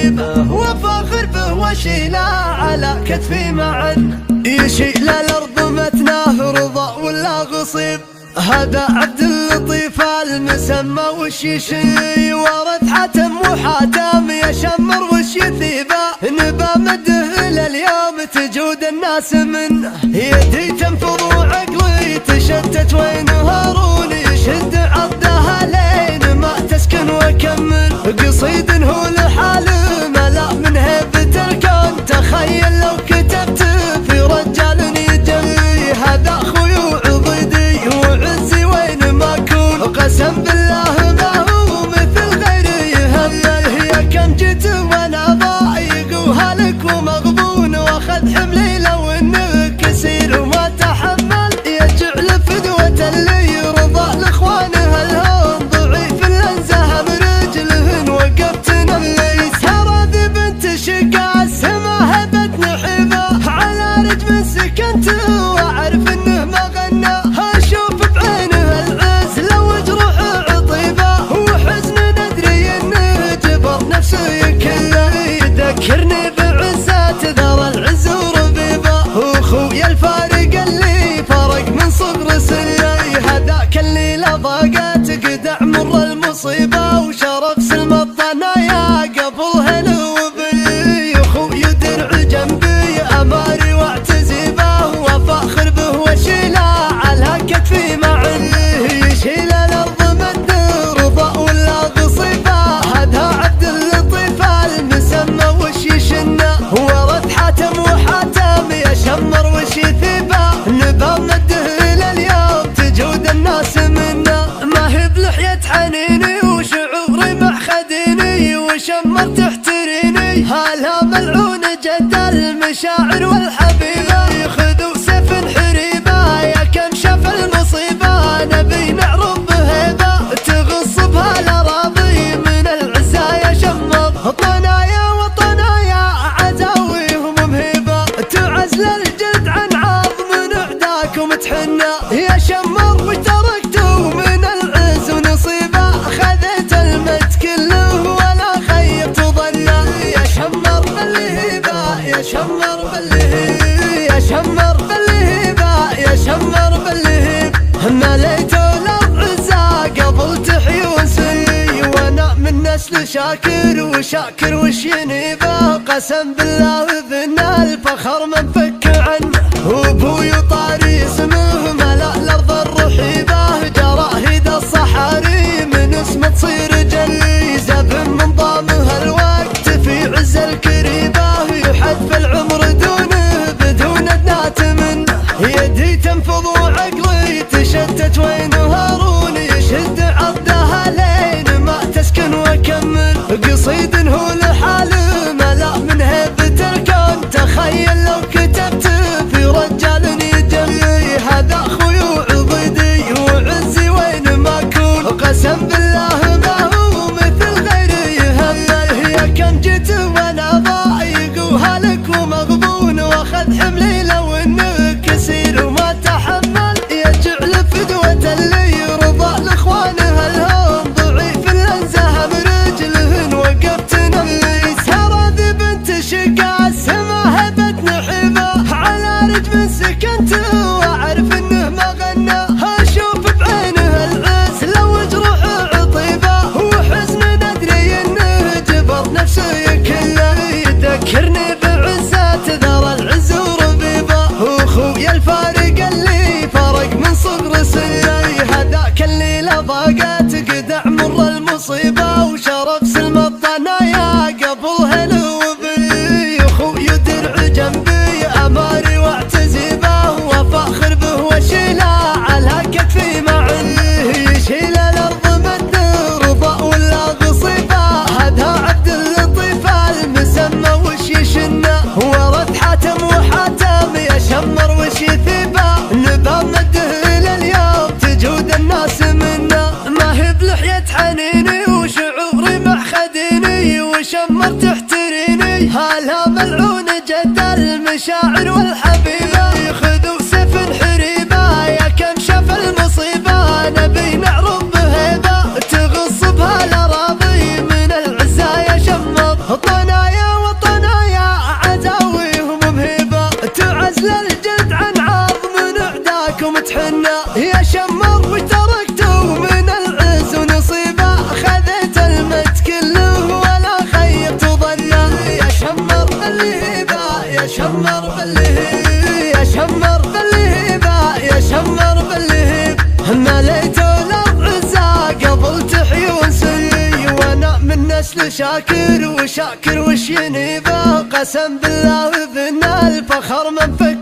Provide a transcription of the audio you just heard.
وبيبه وفاخر به وشيله على كتفي معا يشيل الأرض متناه رضا ولا غصيب. هذا عبد اللطيف المسمى وش يشي ورث حاتم وحاتم يشمر وش يثيبه. نبى مده لليوم تجود الناس منه يدي تنفض وعقلي تشتت وين هارون يشد عضها لين ما تسكن وكمل. قصيد هو لحاله ملا من هيبة الكون تخيل لو كتبت في رجال يجلي. هذا اخوي وعضيدي وعزي وين ما اكون قسم بالله ما هو مثل غيري يهمل. هي كم جيت وانا ضايق وهلك ومغبون واخذ حملي لو انه كسير وما تحمل. يجعل فدوة اللي يرضى لاخوانه الهون ضعيف الانزه برجلهن وقفت نليس. هذه بنت شقا سما هبت نحيبه على رجم سكنت واعرف انه ما غنى. اشوف بعينه العز لو جروح عطيبه وحزن ندري انه جبر نفسه كله. يذكرني بعزات ذر العز وربيبه واخويا الفارق اللي فرق من صغر سني. هذاك اللي لضاقت قدع مر المصيبه وشرف سلم الضنايا قبل هلو بي. اخويا درع جنبي اماري واعتزيبه وفاخر به وشيله على كتفي معي يشيل الارض مد رضا ولا غصيبه. هذا عبد اللطيف المسمى وش يشنه ورث حاتم وحاتم يشمر وش يثيبه. نبى مده لليوم تجود الناس منه ما هي بلحية حنيني وشعوري مع خديني وشمر تحتريني. هلا ملعون جد المشاعر والحبيبه خذوا سيف حريبه يا كم شاف المصيبه. نبي نعرف بهيبه تغص بها الاراضي من العزايا شمر. طنايا وطنايا عزاويهم مهيبه تعزل الجلد عن عظم من اعداكم تحنى. يا شمر وتركتوا من العز ونصيبه خذيت المجد كله ولا خيبت ظنه. يا شمر بالهيبه يا شمر بالهيبه يا شمر بالهيبه يا شمر بالهيبه. مليتوا الارض عزا قبل تحيون سني وانا من نسل شاكر وشاكر وش ينيبه. قسم بالله ذن الفخر منفك عنه وابوي طاري اسمه ملا الارض الرحيبه. جراهيد الصحاري من اسمه تصير جلي زب من ضامها الوقت في عز الكريبه. يحد في العمر دونه بدون ادنات منه يدي تنفض وعقلي تشتت وين هارون يشد عضها لين ما تسكن وكمل. قصيد هو لحاله ملا من هيبة الكون تخيل لو كتبت في رجال يجلي. هذا اخوي وعضيدي وعزي وين ما اكون قسم بالله ما هو مثل غيري يهمل. هي كم جيت وانا ضايق وهلك ومغبون واخذ حملي لو انه كسير وما تحمل. يجعل فدوة اللي يرضى لاخوانه الهون ضعيف الانزه برجلهن وقفت نليس. هذه بنت شقا سما هبت نحيبه على رجم سكنت واعرف انه ما غنى. اشوف بعينه العز لو جروح عطيبه وحزن ندري انه جبر نفسه كله. يذكرني بعزات ذر العز وربيبه واخويا الفارق اللي فرق من صغر سني. هذاك اللي لضاقت قدع مر المصيبه وشرف سلم الضنايا قبل هلو بي. اخويا درع جنبي اماري واعتزيبه وفاخر به وشيله على كتفي معي يشيل الارض مد رضا ولا غصيبه. هذا عبد اللطيف المسمى وش يشنه ورث حاتم وحاتم يشمر وش يثيبه. نبى مده لليوم تجود الناس منه ما هي بلحية حنيني وشعوري مع خديني وشمر تحتريني. هلا ملعون جد المشاعر والحبيبه خذوا سيف حريبه يا كم شاف المصيبه. نبي نعرف بهيبه تغص بها الاراضي من العزايا شمر. طنايا شاكر وشاكر وش ينيبه، قسم بالله ابن الفخر من فخر